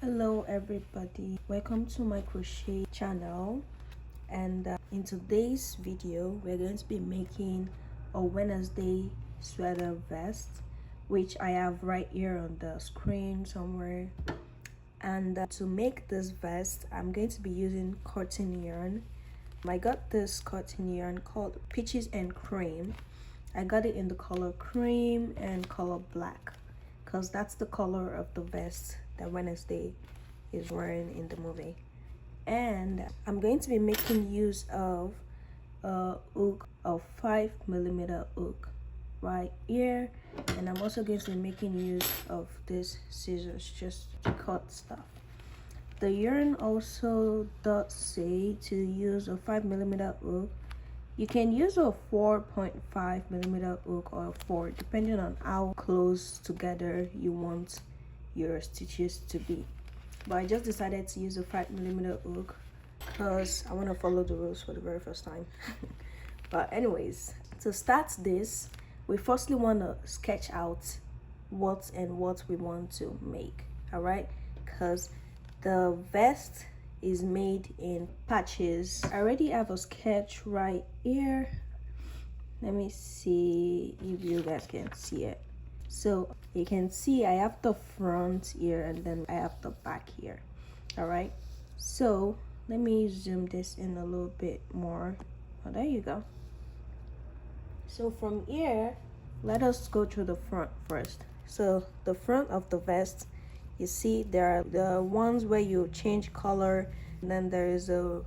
Hello everybody, welcome to my crochet channel. And in today's video we're going to be making a Wednesday sweater vest, which I have right here on the screen somewhere. And to make this vest I'm going to be using cotton yarn. I got this cotton yarn called Peaches and Cream. I got it in the color cream and color black because that's the color of the vest that Wednesday is wearing in the movie. And I'm going to be making use of a hook, a 5mm hook right here, and I'm also going to be making use of this scissors just to cut stuff. The yarn also does say to use a 5mm hook. You can use a 4.5mm hook or a 4, depending on how close together you want your stitches to be. But I just decided to use a 5mm hook because I want to follow the rules for the very first time. But anyways, to start this, we firstly want to sketch out what we want to make, all right? Because the vest is made in patches. I already have a sketch right here. Let me see if you guys can see it. So you can see I have the front here and then I have the back here. All right, so let me zoom this in a little bit more. Oh, there you go. So from here, let us go through the front first. So the front of the vest, you see there are the ones where you change color, and then there's a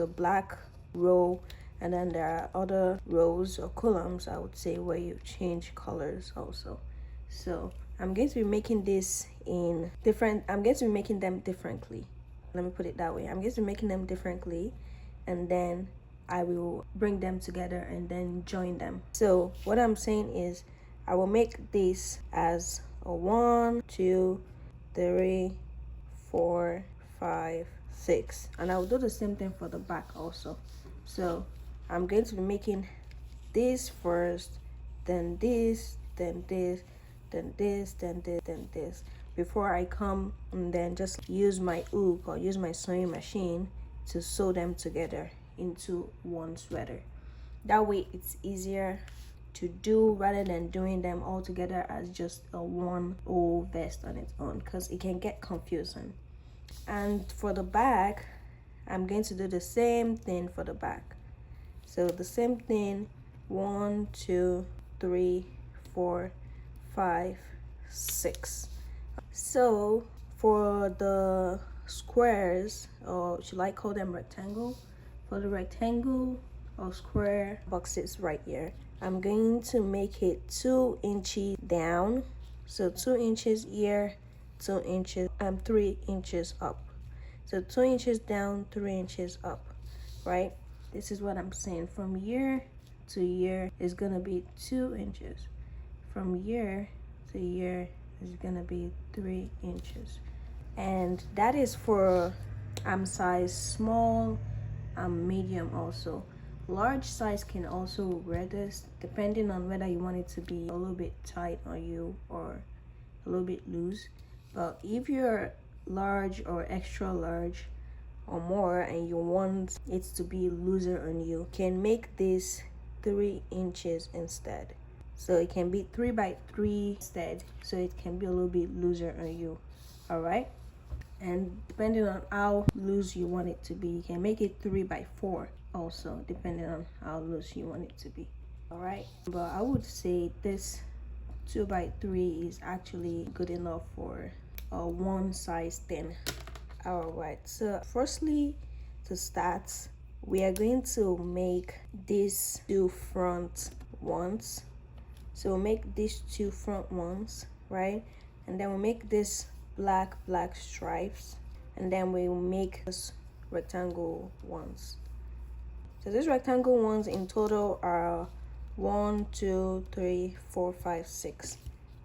black row, and then there are other rows or columns, I would say, where you change colors also. So I'm going to be making this in different, I'm going to be making them differently. Let me put it that way. I'm going to be making them differently, and then I will bring them together and then join them. So what I'm saying is I will make this as a 1, 2, 3, 4, 5, 6, and I will do the same thing for the back also. So I'm going to be making this first, then this, then this, then this, then this, then this, before I come and then just use my hook or use my sewing machine to sew them together into one sweater. That way it's easier to do rather than doing them all together as just a one whole vest on its own, because it can get confusing. And for the back, I'm going to do the same thing for the back. So the same thing, 1, 2, 3, 4, 5, 6. So for the squares, or should I call them rectangle? For the rectangle or square boxes right here, I'm going to make it 2 inches down. So 2 inches here, 2 inches, and 3 inches up. So 2 inches down, 3 inches up, right? This is what I'm saying. From here to here is gonna be 2 inches. From here to here is gonna be 3 inches. And that is for size small, medium also. Large size can also wear this depending on whether you want it to be a little bit tight on you or a little bit loose. But if you're large or extra large or more and you want it to be looser on you, can make this 3 inches instead. So it can be 3 by 3 instead, so it can be a little bit looser on you. All right, and depending on how loose you want it to be, you can make it 3 by 4 also, depending on how loose you want it to be. All right, but I would say this 2 by 3 is actually good enough for a one size thin. All right, so firstly, to start, we are going to make these 2 front ones. So we'll make these 2 front ones, right? And then we'll make this black stripes, and then we will make this rectangle ones. So these rectangle ones in total are 1, 2, 3, 4, 5,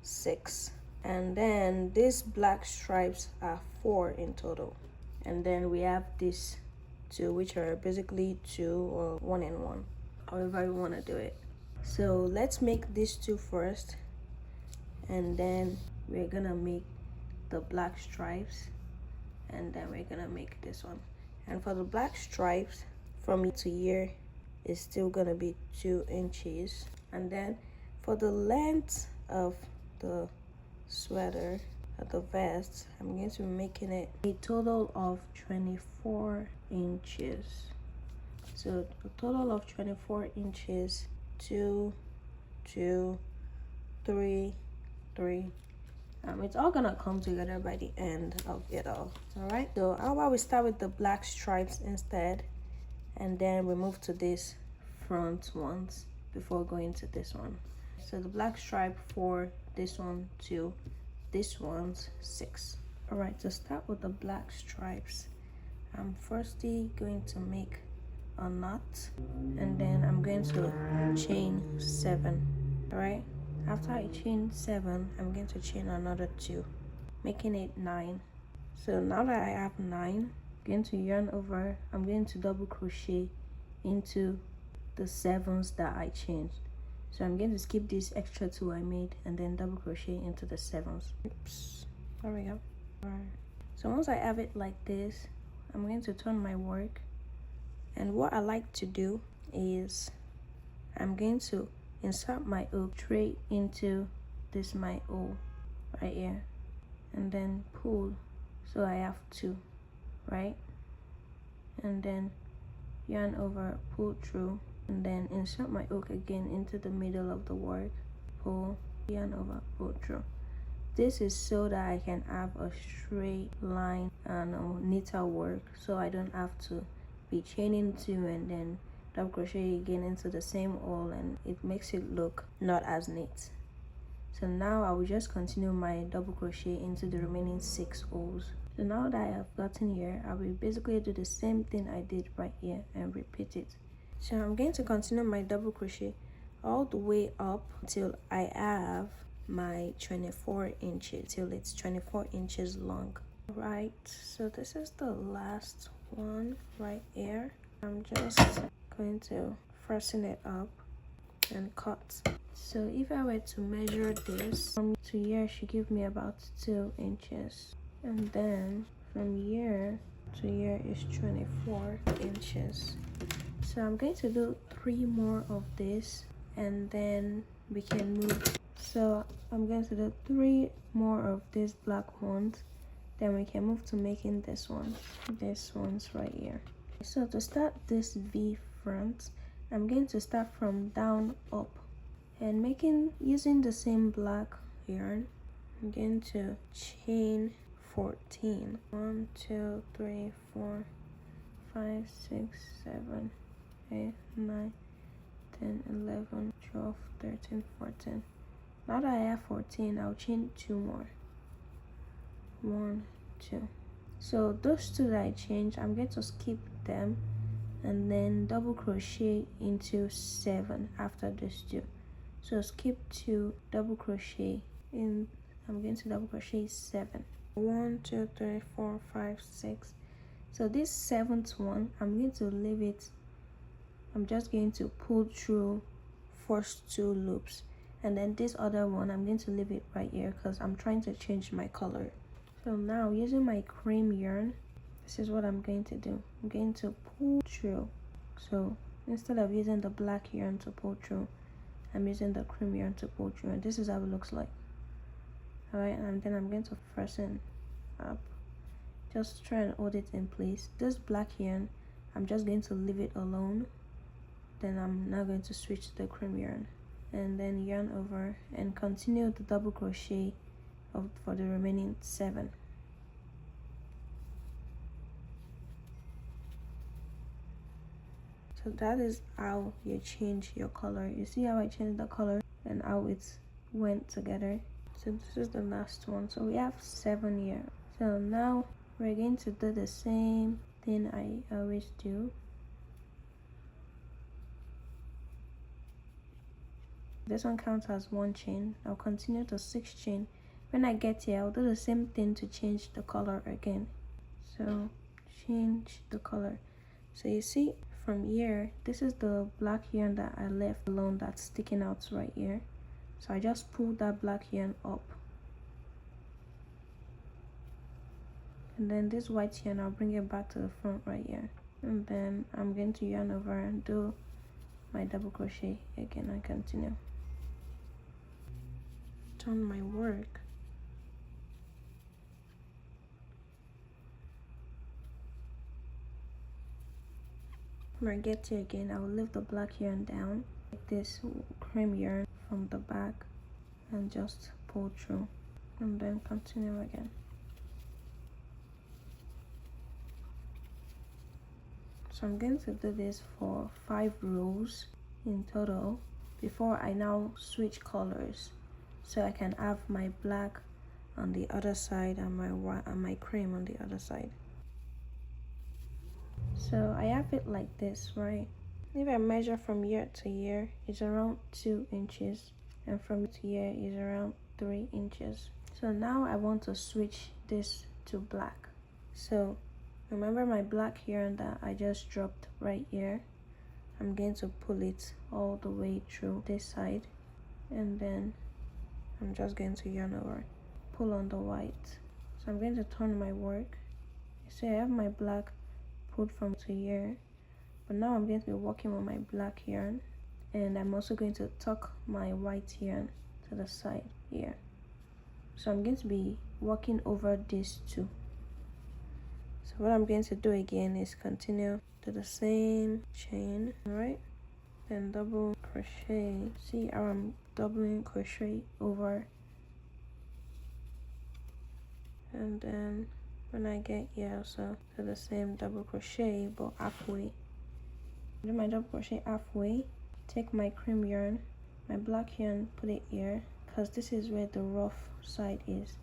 6. And then these black stripes are 4 in total. And then we have these 2, which are basically 2 or 1 and 1, however you want to do it. So let's make these 2 first, and then we're gonna make the black stripes, and then we're gonna make this one. And for the black stripes, from ear to ear is still gonna be 2 inches. And then for the length of the sweater, the vest, I'm going to be making it a total of 24 inches. So a total of 24 inches, 2, 2, 3, 3. It's all gonna come together by the end of it all. All right, so how about we start with the black stripes instead, and then we move to this front ones before going to this one. So the black stripe for this one to this one's 6. All right, to start with the black stripes, I'm firstly going to make a knot, and then I'm going to chain 7. All right, after I chain 7, I'm going to chain another 2, making it 9. So now that I have 9, I'm going to yarn over. I'm going to double crochet into the 7s that I changed. So I'm going to skip this extra 2 I made and then double crochet into the 7s. Oops, there we go. All right, so once I have it like this, I'm going to turn my work, and what I like to do is I'm going to insert my hook straight into this my hole right here, and then pull. So I have 2, right? And then yarn over, pull through, and then insert my hook again into the middle of the work, pull, yarn over, pull through. This is so that I can have a straight line and neater work, so I don't have to be chaining 2 and then double crochet again into the same hole, and it makes it look not as neat. So now I will just continue my double crochet into the remaining 6 holes. So now that I have gotten here, I will basically do the same thing I did right here and repeat it. So I'm going to continue my double crochet all the way up till I have my 24 inches, till it's 24 inches long. Right, so this is the last one right here. I'm just going to fasten it up and cut. So if I were to measure this from to here, should give me about 2 inches, and then from here to here is 24 inches. So I'm going to do 3 more of this, and then we can move. So I'm going to do 3 more of these black ones, then we can move to making this one's right here. So to start this V front, I'm going to start from down up and using the same black yarn. I'm going to chain 14. 1, 2, 3, 4, 5, 6, 7, 8, 9, 10, 11, 12, 13, 14. Now that I have 14, I'll chain 2 more. 1, 2. So those 2 that I changed, I'm going to skip them and then double crochet into 7 after those 2. So skip 2, double crochet in. I'm going to double crochet 7. 1, 2, 3, 4, 5, 6. So this 7th one, I'm going to leave it. I'm just going to pull through first 2 loops, and then this other one I'm going to leave it right here because I'm trying to change my color. So now using my cream yarn, this is what I'm going to do. I'm going to pull through. So instead of using the black yarn to pull through, I'm using the cream yarn to pull through, and this is how it looks like. Alright, and then I'm going to fasten up. Just try and hold it in place. This black yarn, I'm just going to leave it alone. Then I'm now going to switch to the cream yarn, and then yarn over and continue the double crochet for the remaining 7. So that is how you change your color. You see how I changed the color and how it went together. So this is the last one. So we have 7 here. So now we're going to do the same thing I always do. This one counts as 1 chain. I'll continue to 6 chain. When I get here, I'll do the same thing to change the color again. So change the color. So you see from here, this is the black yarn that I left alone that's sticking out right here. So I just pulled that black yarn up, and then this white yarn, I'll bring it back to the front right here, and then I'm going to yarn over and do my double crochet again and continue. Turn my work. When I get to again, I will leave the black yarn down, take this cream yarn from the back and just pull through, and then continue again. So I'm going to do this for 5 rows in total before I now switch colors, so I can have my black on the other side and my white and my cream on the other side. So I have it like this, right? If I measure from here to here, it's around 2 inches, and from to here is around 3 inches. So now I want to switch this to black. So remember my black yarn that I just dropped right here? I'm going to pull it all the way through this side, and then I'm just going to yarn over, pull on the white. So I'm going to turn my work. So I have my black pulled from to here, but now I'm going to be working on my black yarn, and I'm also going to tuck my white yarn to the side here. So I'm going to be working over these two. So what I'm going to do again is continue to the same chain, right? Then double crochet. See how I'm doubling crochet over, and then when I get here also do the same double crochet but halfway. Do my double crochet halfway, take my cream yarn, my black yarn, put it here because this is where the rough side is.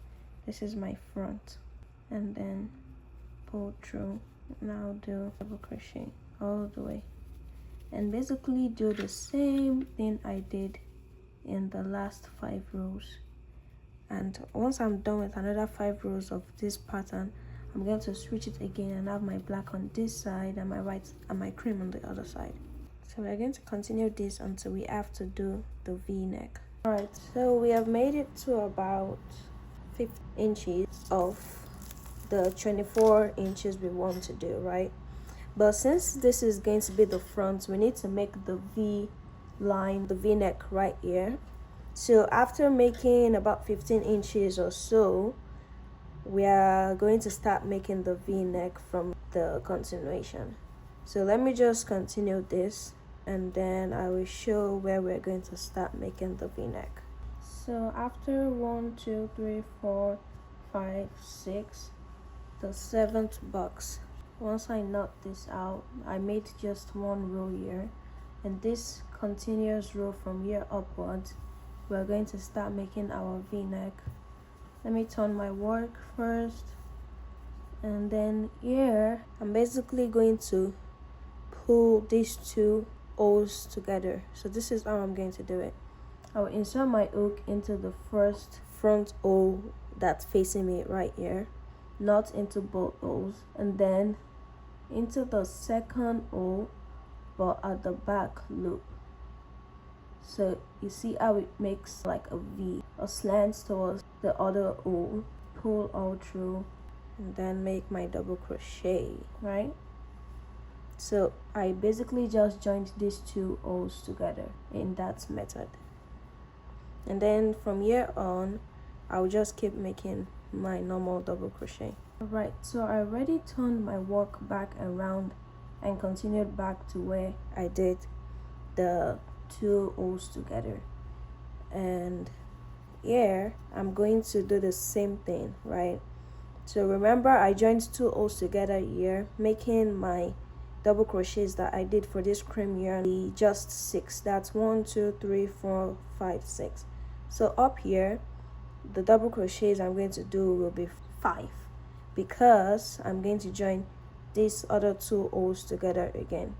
This is my front, and then pull through. Now do double crochet all the way, and basically do the same thing I did in the last 5 rows. And once I'm done with another 5 rows of this pattern, I'm going to switch it again and have my black on this side and my white and my cream on the other side. So we're going to continue this until we have to do the V-neck. Alright, so we have made it to about 15 inches of the 24 inches we want to do, right? But since this is going to be the front, we need to make the V line, the V-neck right here. So after making about 15 inches or so, we are going to start making the V-neck from the continuation. So let me just continue this, and then I will show where we're going to start making the V-neck. So after 1, 2, 3, 4, 5, 6, the 7th box, once I knot this out, I made just 1 row here, and this continuous row from here upwards, we're going to start making our V-neck. Let me turn my work first, and then here I'm basically going to pull these 2 O's together. So this is how I'm going to do it. I will insert my hook into the first front O that's facing me right here, not into both O's, and then into the second O but at the back loop. So you see how it makes like a V, a slant towards the other O, pull all through, and then make my double crochet, right? So I basically just joined these 2 O's together in that method, and then from here on I'll just keep making my normal double crochet. Alright, so I already turned my work back around and continued back to where I did the 2 O's together, and here I'm going to do the same thing, right? So remember I joined 2 O's together here, making my double crochets that I did for this cream yarn just 6. That's 1, 2, 3, 4, 5, 6. So up here the double crochets I'm going to do will be 5, because I'm going to join these other 2 O's together again.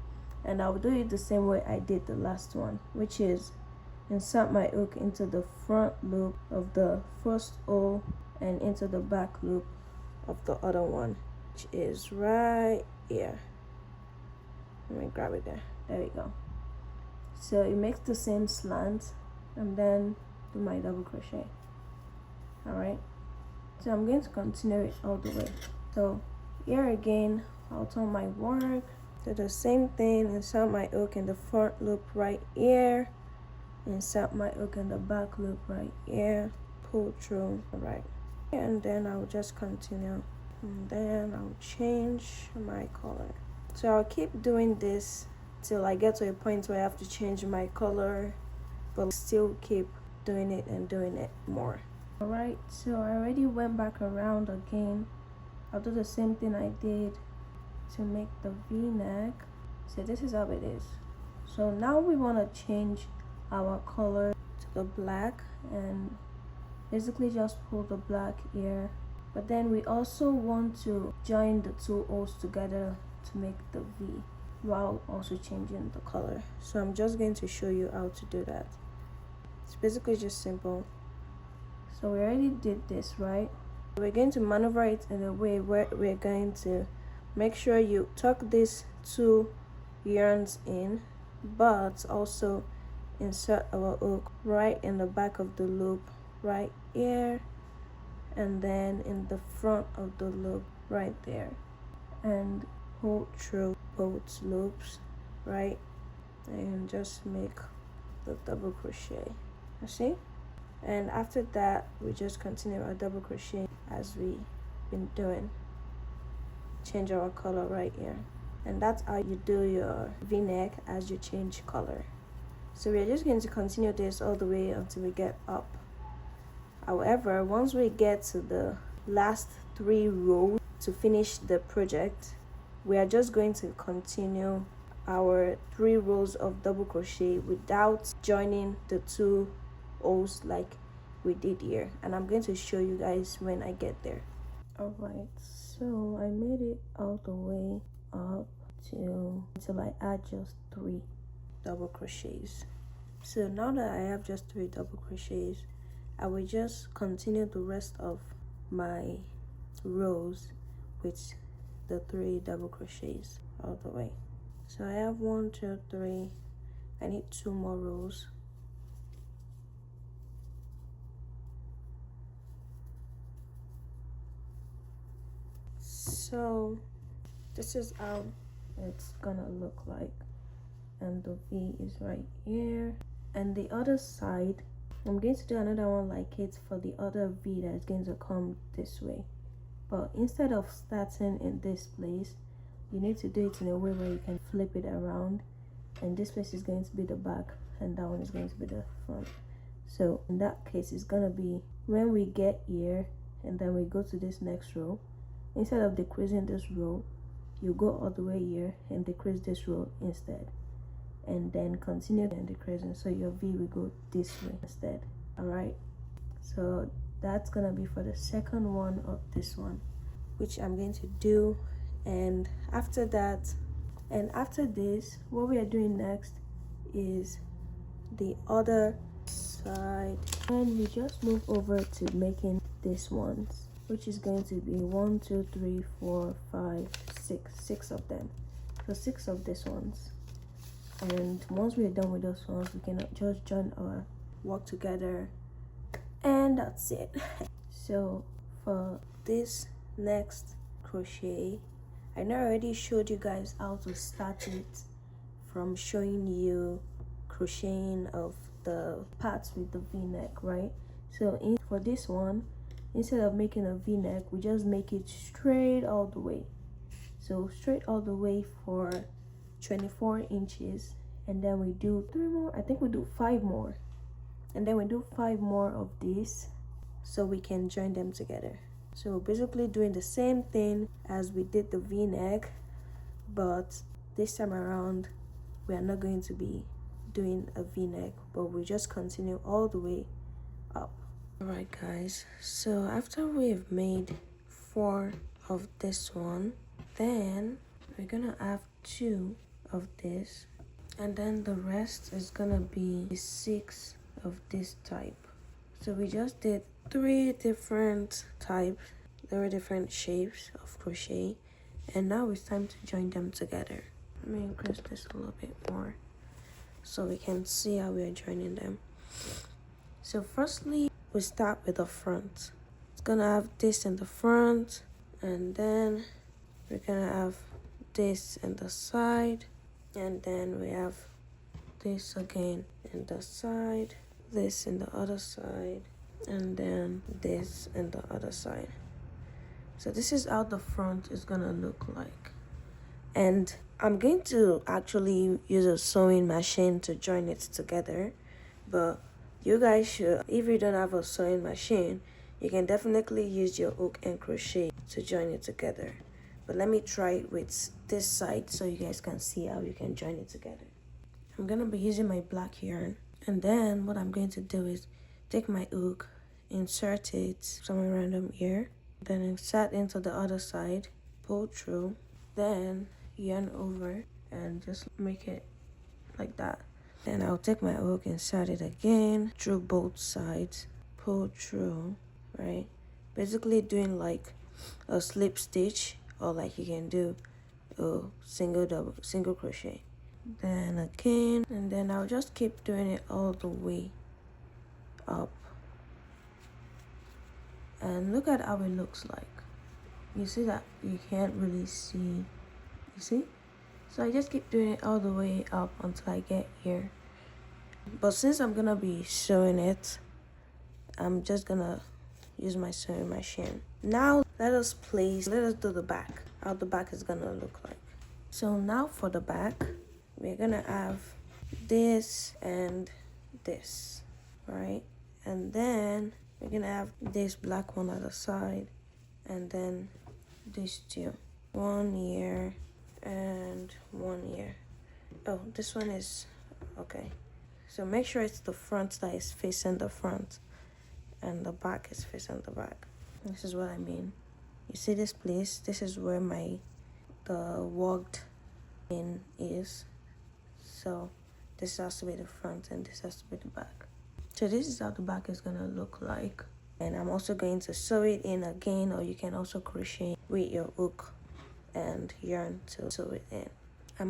And I'll do it the same way I did the last one, which is insert my hook into the front loop of the first O and into the back loop of the other one, which is right here. Let me grab it there. There we go. So it makes the same slant, and then do my double crochet. Alright, so I'm going to continue it all the way. So here again, I'll turn my work, do the same thing, insert my hook in the front loop right here, insert my hook in the back loop right here, pull through right, and then I'll just continue, and then I'll change my color. So I'll keep doing this till I get to a point where I have to change my color, but still keep doing it and doing it more. Alright, so I already went back around again. I'll do the same thing I did to make the v-neck. So this is how it is. So now we want to change our color to the black, and basically just pull the black here, but then we also want to join the two O's together to make the V while also changing the color. So I'm just going to show you how to do that. It's basically just simple. So we already did this, right? We're going to maneuver it in a way where we're going to make sure you tuck these two yarns in, but also insert our hook right in the back of the loop right here, and then in the front of the loop right there, and pull through both loops, right, and just make the double crochet. You see? And after that, we just continue our double crochet as we been doing. Change our color right here, and that's how you do your v-neck as you change color. So we're just going to continue this all the way until we get up. However, once we get to the last 3 rows to finish the project, we are just going to continue our 3 rows of double crochet without joining the 2 O's like we did here, and I'm going to show you guys when I get there. Alright, so I made it all the way up until I add just 3 double crochets. So now that I have just 3 double crochets, I will just continue the rest of my rows with the 3 double crochets all the way. So I have 1, 2, 3. I need 2 more rows. So this is how it's gonna look like, and the V is right here. And the other side, I'm going to do another one like it for the other V that's going to come this way, but instead of starting in this place, you need to do it in a way where you can flip it around, and this place is going to be the back and that one is going to be the front. So in that case, it's gonna be when we get here and then we go to this next row, instead of decreasing this row, you go all the way here and decrease this row instead, and then continue and decreasing, so your V will go this way instead. Alright, so that's gonna be for the second one of this one, which I'm going to do. And after that, and after this, what we are doing next is the other side, and we just move over to making this ones, which is going to be 1, 2, 3, 4, 5, 6 of them. So 6 of these ones. And once we're done with those ones, we can just join our work together, and that's it. So for this next crochet, I know I already showed you guys how to start it from showing you crocheting of the parts with the v-neck, right? So for this one, instead of making a v-neck, we just make it straight all the way. So straight all the way for 24 inches, and then we do 3 more. I think we do 5 more, and then we do 5 more of this so we can join them together. So we're basically doing the same thing as we did the v-neck, but this time around we are not going to be doing a v-neck, but we just continue all the way up. Alright guys, so after we've made 4 of this one, then we're gonna have 2 of this, and then the rest is gonna be 6 of this type. So we just did 3 different types, 3 different shapes of crochet, and now it's time to join them together. Let me increase this a little bit more so we can see how we are joining them. So firstly, we start with the front. It's gonna have this in the front and then we're gonna have this in the side, and then we have this again in the side, this in the other side, and then this in the other side. So this is how the front is gonna look like. And I'm going to actually use a sewing machine to join it together, but you guys should, if you don't have a sewing machine, you can definitely use your hook and crochet to join it together. But let me try it with this side so you guys can see how you can join it together. I'm gonna be using my black yarn, and then what I'm going to do is take my hook, insert it somewhere random here, then insert into the other side, pull through, then yarn over and just make it like that. Then I'll take my hook, insert it again through both sides, pull through, right? Basically doing like a slip stitch, or like you can do a single crochet. Then again, and then I'll just keep doing it all the way up. And look at how it looks like. You see that you can't really see, you see? So I just keep doing it all the way up until I get here. But since I'm gonna be sewing it, I'm just gonna use my sewing machine. Now let us do the back, how the back is gonna look like. So now for the back, we're gonna have this and this, right? And then we're gonna have this black one at the side, and then these two, 1 here and 1 here. Oh, this one is okay. So make sure it's the front that is facing the front and the back is facing the back. This is what I mean. You see this place? This is where the worked in is. So this has to be the front and this has to be the back. So this is how the back is gonna look like. And I'm also going to sew it in again, or you can also crochet with your hook and yarn to sew it in.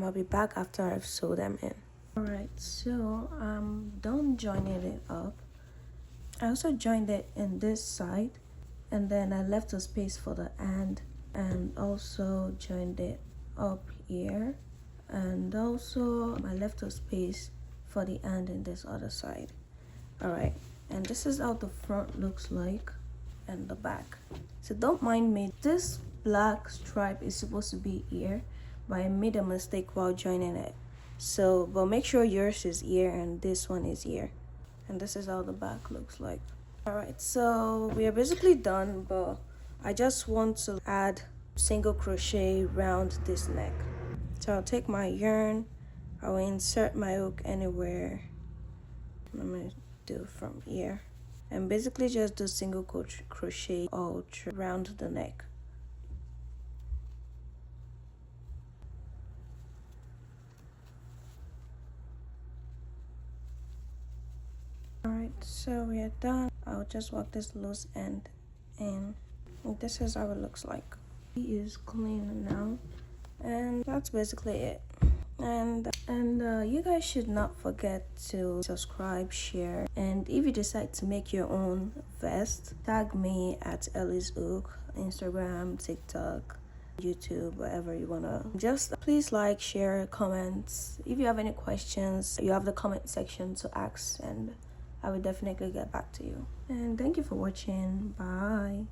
I'll be back after I've sewed them in. Alright, so I'm done joining it up. I also joined it in this side, and then I left a space for the hand, and also joined it up here, and also I left a space for the hand in this other side. Alright, and this is how the front looks like and the back. So don't mind me, this black stripe is supposed to be here, but I made a mistake while joining it. So but make sure yours is here and this one is here. And this is how the back looks like. Alright, so we are basically done, but I just want to add single crochet around this neck. So I'll take my yarn, I will insert my hook anywhere. I'm going to do from here, and basically just do single crochet all around the neck. Alright, so we are done. I'll just work this loose end in. And this is how it looks like. It is clean now, and that's basically it. And you guys should not forget to subscribe, share, and if you decide to make your own vest, tag me at Ellie's Hook, Instagram, TikTok, YouTube, wherever you wanna. Just please like, share, comments. If you have any questions, you have the comment section to ask, and I will definitely get back to you. And thank you for watching. Bye.